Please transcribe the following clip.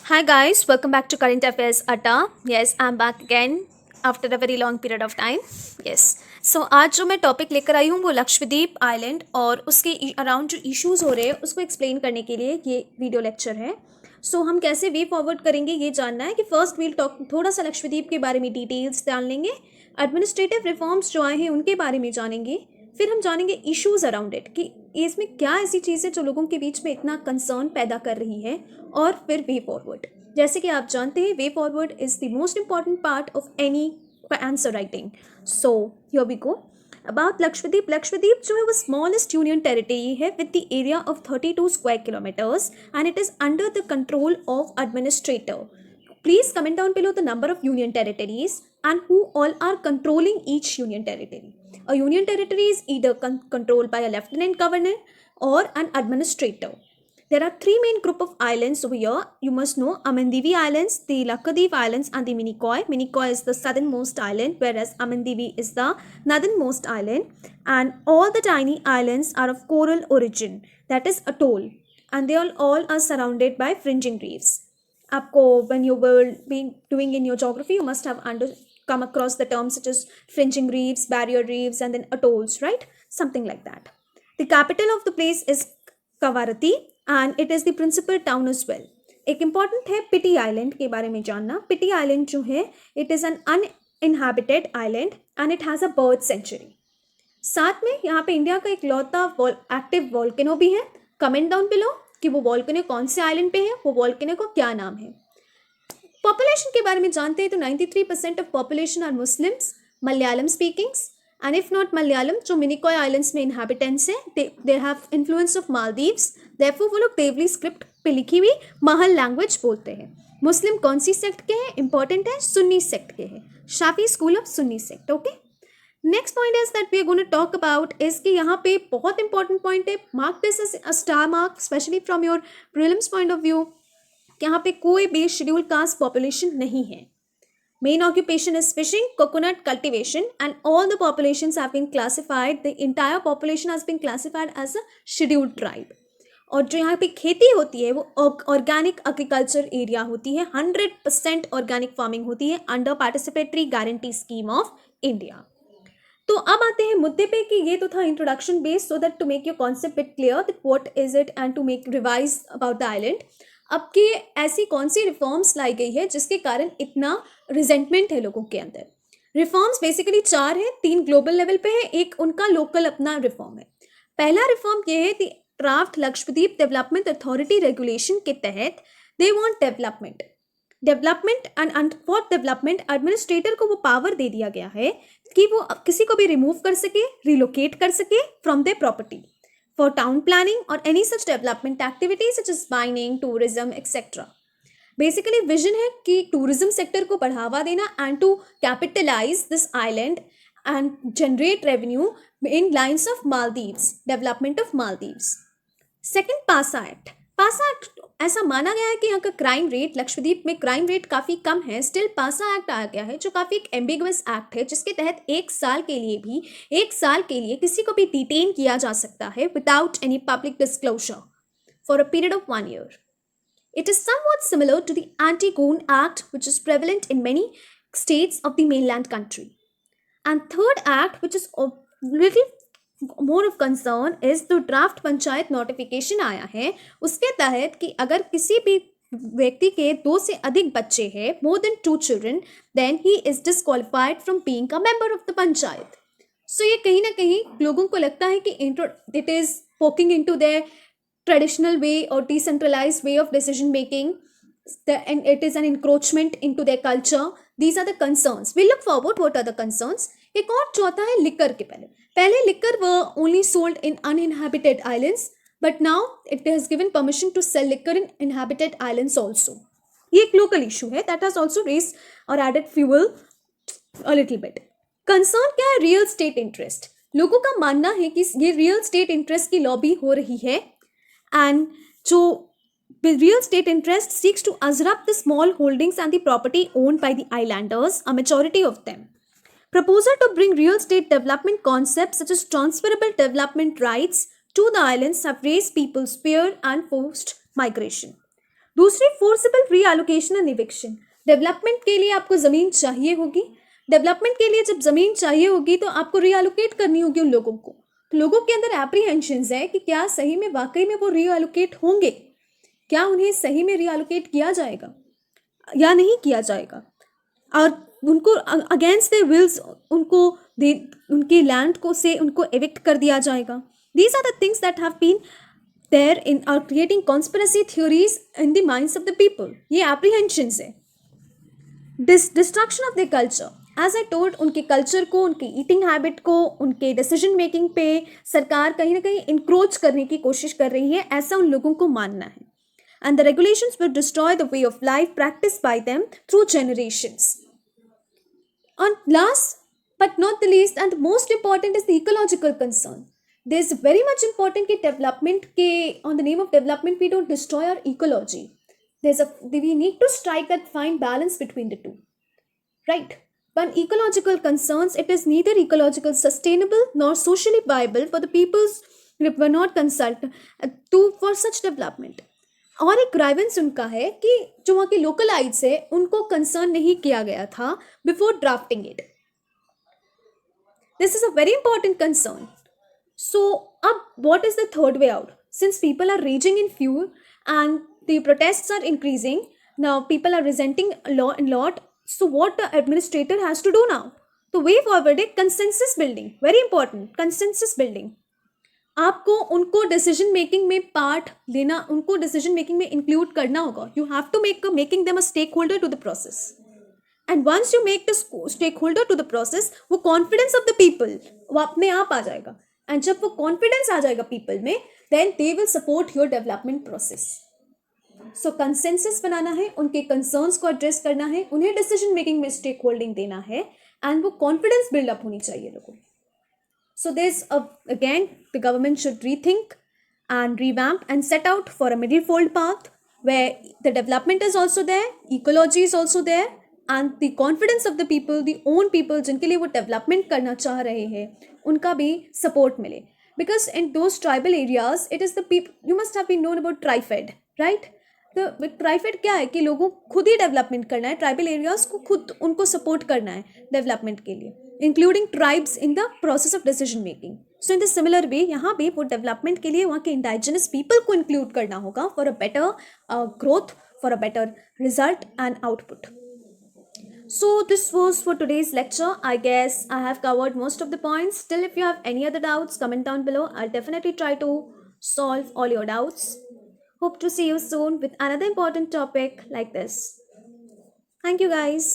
Hi guys, welcome back to Current Affairs Atta. Yes, I'm back again after a very long period of time. Yes. So आज जो मैं topic लेकर आई हूँ वो Lakshadweep island और उसके अराउंड जो इश्यूज हो रहे हैं उसको एक्सप्लेन करने के लिए ये वीडियो लेक्चर है. सो हम कैसे वे फॉरवर्ड करेंगे ये जानना है कि फर्स्ट वील टॉक थोड़ा सा लक्षद्वीप के बारे में डिटेल्स जान लेंगे, एडमिनिस्ट्रेटिव रिफॉर्म्स जो आए हैं उनके बारे में जानेंगे, फिर हम जानेंगे इश्यूज अराउंड इट कि इसमें क्या ऐसी चीज़ है जो लोगों के बीच में इतना कंसर्न पैदा कर रही है, और फिर वे फॉरवर्ड. जैसे कि आप जानते हैं way forward is the most important part of any answer writing. So here we go about Lakshadweep. Lakshadweep जो है वो स्मॉलेस्ट यूनियन टेरिटरी है with the area of 32 square kilometers and it is under the control of administrator. Please comment down below the number of union territories and who all are controlling each union territory. A union territory is either controlled by a lieutenant governor or an administrator. There are three main group of islands over here. You must know Amandivi Islands, the Lakshadweep Islands and the Minicoy. Minicoy is the southernmost island whereas Amandivi is the northernmost island. And all the tiny islands are of coral origin, that is atoll. And they all are surrounded by fringing reefs. आपको when you will be doing in your geography you must have come across the terms such as fringing reefs, barrier reefs and then atolls, right? Something like that. The capital of the place is Kavarati and it is the principal town as well. एक important है पिटी island के बारे में जानना. पिटी island जो है it is an uninhabited island and it has a bird sanctuary. साथ में यहाँ पे इंडिया का एक लौता एक्टिव वॉल्केनो भी है. कमेंट डाउन बिलो कि वो वॉल्केनो कौन से आइलैंड पे है, वो वॉल्केनो को क्या नाम है. पॉपुलेशन के बारे में जानते हैं तो 93% of population are Muslims, Malayalam speakings and if not Malayalam जो मिनिकॉय आइलैंड्स में इनहैबिटेंट्स हैं they have influence of Maldives. Therefore वो लोग देवली स्क्रिप्ट पे लिखी हुई महल लैंग्वेज बोलते हैं. मुस्लिम कौन सी सेक्ट के हैं? इंपॉर्टेंट है, सुन्नी सेक्ट के हैं. Shafi school of Sunni sect. Okay, next point is that we are going to talk about is कि यहाँ पे बहुत इंपॉर्टेंट पॉइंट है, mark this as a star mark specially from your prelims point of view, कि यहाँ पे कोई भी शेड्यूल कास्ट पॉपुलेशन नहीं है. Main occupation is fishing, coconut cultivation and all the populations have been classified, the entire population has been classified as a scheduled tribe. और जो यहाँ पे खेती होती है वो ऑर्गेनिक एग्रीकल्चर एरिया होती है, 100% ऑर्गेनिक फार्मिंग होती है under participatory guarantee scheme of India. तो अब आते हैं मुद्दे पे कि ये तो था introduction based so that to make your concept bit clear that what is it and to make revise about the island. अब की ऐसी कौन सी रिफॉर्म्स लाई गई है जिसके कारण इतना रिजेंटमेंट है लोगों के अंदर. रिफॉर्म्स बेसिकली 4 है, 3 ग्लोबल लेवल पे है, एक उनका लोकल अपना रिफॉर्म है. पहला रिफॉर्म ये है the draft Lakshadweep development authority regulation के तहत they want development and for development administrator को वो पावर दे दिया गया है कि वो किसी को भी रिमूव कर सके, रिलोकेट कर सके from their property for town planning और any such development activities such as mining, tourism etcetera. Basically vision है कि टूरिज्म सेक्टर को बढ़ावा देना and to capitalize this island and generate revenue in lines of Maldives, development of Maldives. Second, PASA act. PASA act ऐसा माना गया है कि यहाँ का क्राइम रेट, लक्षद्वीप में क्राइम रेट काफ़ी कम है, स्टिल पासा एक्ट आ गया है जो काफ़ी एक एम्बिगुअस एक्ट है जिसके तहत एक साल के लिए किसी को भी डिटेन किया जा सकता है without any public disclosure for a period of 1 year. It is somewhat similar to the Anti-Goon Act which is prevalent in many states of the mainland country. And third act which is a little more of concern is the draft panchayat notification आया है. उसके तहत कि अगर किसी भी व्यक्ति के 2 से अधिक बच्चे हैं, more than 2 children, then he is disqualified from being a member of the panchayat. So ये कहीं ना कहीं लोगों को लगता है कि it is poking into their traditional way or decentralized way of decision making, and it is an encroachment into their culture. These are the concerns. We look forward. What are the concerns? एक और चौथा है liquor के. पहले liquor were only sold in uninhabited islands, but now it has given permission to sell liquor in inhabited islands also. ये एक local issue है that has also raised or added fuel a little bit. Concern क्या है? Real estate interest. लोगों का मानना है कि ये रियल स्टेट इंटरेस्ट की लॉबी हो रही है एंड जो real state interest seeks to usurp the small holdings and the property owned by the islanders, a majority of them. Proposal to bring real estate development concepts such as transferable development rights to the islands have raised people's fear and forced migration. दूसरी, forcible reallocation and eviction. Development के लिए आपको ज़मीन चाहिए होगी, development के लिए जब ज़मीन चाहिए होगी तो आपको रीएलोकेट करनी होगी उन लोगों को। तो लोगों के अंदर एप्रीहेंशंस है कि क्या सही में वाकई में वो रीएलोकेट होंगे, क्या उन्हें सही में रीएलोकेट किया जाएगा या नहीं किया जाएगा, और उनको अगेंस्ट देयर विल्स उनकी लैंड को से उनको एविक्ट कर दिया जाएगा। These are the things that have been there in are creating conspiracy theories in the minds of the people. ये एप्रीहेंशंस है। Destruction of the culture, as I told, उनके कल्चर को, उनकी ईटिंग हैबिट को, उनके डिसीजन मेकिंग पे सरकार कहीं ना कहीं इंक्रोच करने की कोशिश कर रही है, ऐसा उन लोगों को मानना है। And the regulations will destroy the way of life practiced by them through generations. And last but not the least and the most important is the ecological concern. There's very much important कि development के on the name of development we don't destroy our ecology. We need to strike that fine balance between the two, right? When ecological concerns, it is neither ecological sustainable nor socially viable for the peoples who were not consulted for such development. और एक ग्राइवेंस उनका है कि जो वहाँ के localites है उनको कंसर्न नहीं किया गया था before drafting it. This is a very important concern. So अब what is the third way out? Since people are raising in fuel and the protests are increasing, now people are resenting lot, so what the administrator has to do now? तो way forward है consensus building, very important, consensus building. आपको उनको decision making में part लेना, उनको decision making में include करना होगा। You have to making them a stakeholder to the process, and once you make the stakeholder to the process, वो confidence of the people वो अपने आप आ जाएगा। एंड जब वो कॉन्फिडेंस आ जाएगा पीपल में, then they will support your development process. So consensus बनाना है, उनके कंसर्न्स को एड्रेस करना है, उन्हें डिसीजन मेकिंग में स्टेक होल्डिंग देना है, एंड वो कॉन्फिडेंस बिल्डअप होनी चाहिए लोगों में। So again, the government should rethink and revamp and set out for a middle fold path where the development is also there, ecology is also there, and the confidence of the people, the own people जिनके लिए वो development करना चाह रहे हैं, उनका भी support मिले. Because in those tribal areas, it is the people, you must have been known about TriFed, right? तो ट्राइफेड क्या है कि लोगों को खुद ही डेवलपमेंट करना है, ट्राइबल एरियाज को खुद उनको सपोर्ट करना है डेवलपमेंट के लिए, including tribes in the process of decision making. So in the similar way यहाँ भी वो डेवलपमेंट के लिए वहाँ के इंडाइजिनस पीपल को इंक्लूड करना होगा for a better growth, for a better result and output. So this was for today's lecture. I guess I have covered most of the points. Still, if you have any other doubts, comment down below. I'll definitely try to solve all your doubts. Hope to see you soon with another important topic like this. Thank you guys.